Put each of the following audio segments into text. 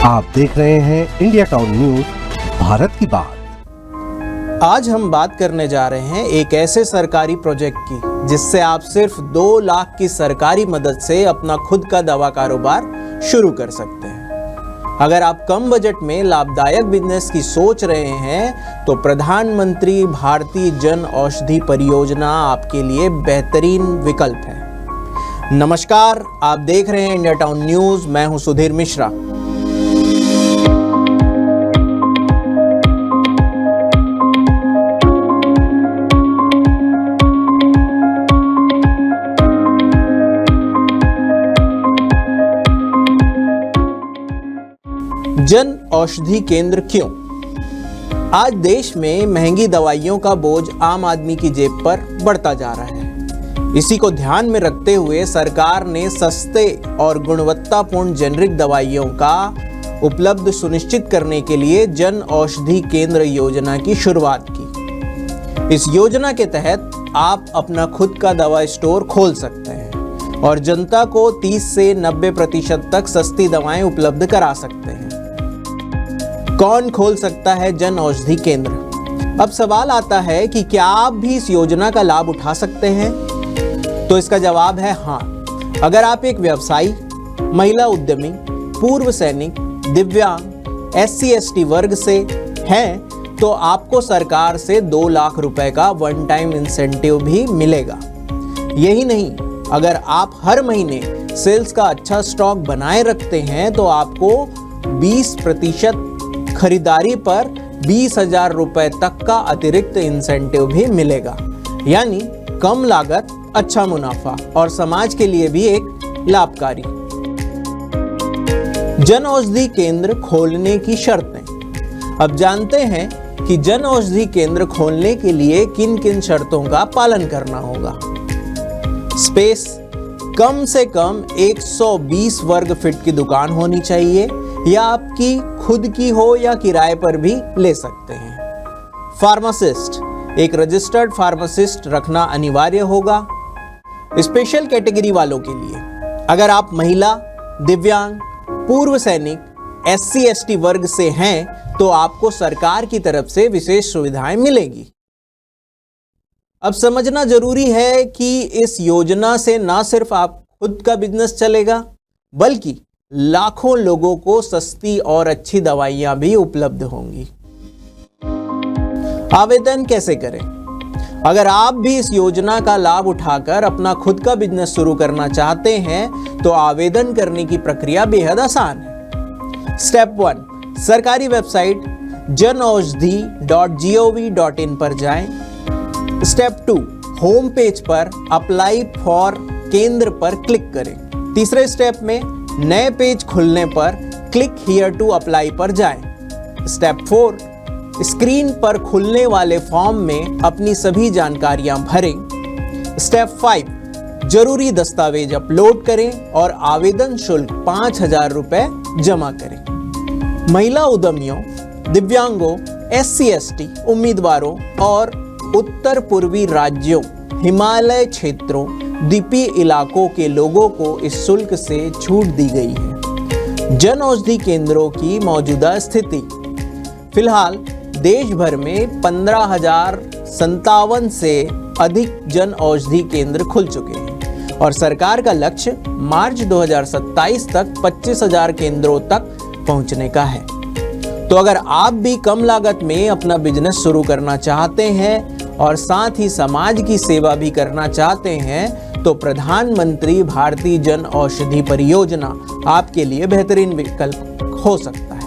आप देख रहे हैं इंडिया टाउन न्यूज, भारत की बात। आज हम बात करने जा रहे हैं एक ऐसे सरकारी प्रोजेक्ट की जिससे आप सिर्फ 2 लाख की सरकारी मदद से अपना खुद का दवा कारोबार शुरू कर सकते हैं। अगर आप कम बजट में लाभदायक बिजनेस की सोच रहे हैं तो प्रधानमंत्री भारतीय जन औषधि परियोजना आपके लिए बेहतरीन विकल्प है। नमस्कार, आप देख रहे हैं इंडिया टाउन न्यूज। मैं हूं सुधीर मिश्रा। जन औषधि केंद्र क्यों? आज देश में महंगी दवाइयों का बोझ आम आदमी की जेब पर बढ़ता जा रहा है। इसी को ध्यान में रखते हुए सरकार ने सस्ते और गुणवत्तापूर्ण जेनरिक दवाइयों का उपलब्ध सुनिश्चित करने के लिए जन औषधि केंद्र योजना की शुरुआत की। इस योजना के तहत आप अपना खुद का दवा स्टोर खोल सकते हैं और जनता को 30 से 90% तक सस्ती दवाएं उपलब्ध करा सकते हैं। कौन खोल सकता है जन औषधि केंद्र? अब सवाल आता है कि क्या आप भी इस योजना का लाभ उठा सकते हैं? तो इसका जवाब है हाँ। अगर आप एक व्यवसायी, महिला उद्यमी, पूर्व सैनिक, दिव्यांग, SC/ST वर्ग से हैं तो आपको सरकार से 2 लाख रुपए का वन टाइम इंसेंटिव भी मिलेगा। यही नहीं, अगर आप हर महीने सेल्स का अच्छा स्टॉक बनाए रखते हैं तो आपको 20% खरीदारी पर 20,000 रुपए तक का अतिरिक्त इंसेंटिव भी मिलेगा। यानी कम लागत, अच्छा मुनाफा और समाज के लिए भी एक लाभकारी। जन औषधि केंद्र खोलने की शर्तें। अब जानते हैं कि जन औषधि केंद्र खोलने के लिए किन किन शर्तों का पालन करना होगा। स्पेस, कम से कम 120 वर्ग फीट की दुकान होनी चाहिए या आपकी खुद की हो या किराए पर भी ले सकते हैं। फार्मासिस्ट, एक रजिस्टर्ड फार्मासिस्ट रखना अनिवार्य होगा। स्पेशल कैटेगरी वालों के लिए, अगर आप महिला, दिव्यांग, पूर्व सैनिक, SC/ST वर्ग से हैं तो आपको सरकार की तरफ से विशेष सुविधाएं मिलेगी। अब समझना जरूरी है कि इस योजना से ना सिर्फ आप खुद का बिजनेस चलेगा बल्कि लाखों लोगों को सस्ती और अच्छी दवाइयां भी उपलब्ध होंगी। आवेदन कैसे करें? अगर आप भी इस योजना का लाभ उठाकर अपना खुद का बिजनेस शुरू करना चाहते हैं तो आवेदन करने की प्रक्रिया बेहद आसान है। स्टेप 1, सरकारी वेबसाइट janaushadhi.gov.in पर जाएं। स्टेप 2, होम पेज पर अप्लाई फॉर केंद्र पर क्लिक करें। तीसरे स्टेप में नए पेज खुलने पर क्लिक हियर टू अप्लाई पर जाएं। स्टेप 4, स्क्रीन पर खुलने वाले फॉर्म में अपनी सभी जानकारियां भरें। स्टेप 5, जरूरी दस्तावेज अपलोड करें और आवेदन शुल्क 5,000 रुपए जमा करें। महिला उद्यमियों, दिव्यांगों, SC/ST उम्मीदवारों और उत्तर पूर्वी राज्यों, हिमालय क्षेत्रों, द्वीपीय इलाकों के लोगों को इस शुल्क से छूट दी गई है। जन औषधि केंद्रों की मौजूदा स्थिति। फिलहाल देश भर में 15,057 से अधिक जन औषधि केंद्र खुल चुके हैं और सरकार का लक्ष्य मार्च 2027 तक 25,000 केंद्रों तक पहुंचने का है। तो अगर आप भी कम लागत में अपना बिजनेस शुरू करना चाहते हैं और साथ ही समाज की सेवा भी करना चाहते हैं तो प्रधानमंत्री भारतीय जन औषधि परियोजना आपके लिए बेहतरीन विकल्प हो सकता है।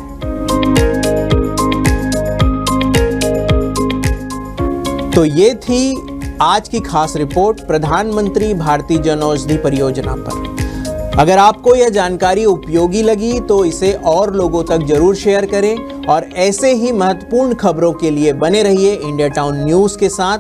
तो ये थी आज की खास रिपोर्ट प्रधानमंत्री भारतीय जन औषधि परियोजना पर। अगर आपको यह जानकारी उपयोगी लगी तो इसे और लोगों तक जरूर शेयर करें और ऐसे ही महत्वपूर्ण खबरों के लिए बने रहिए इंडिया टाउन न्यूज के साथ।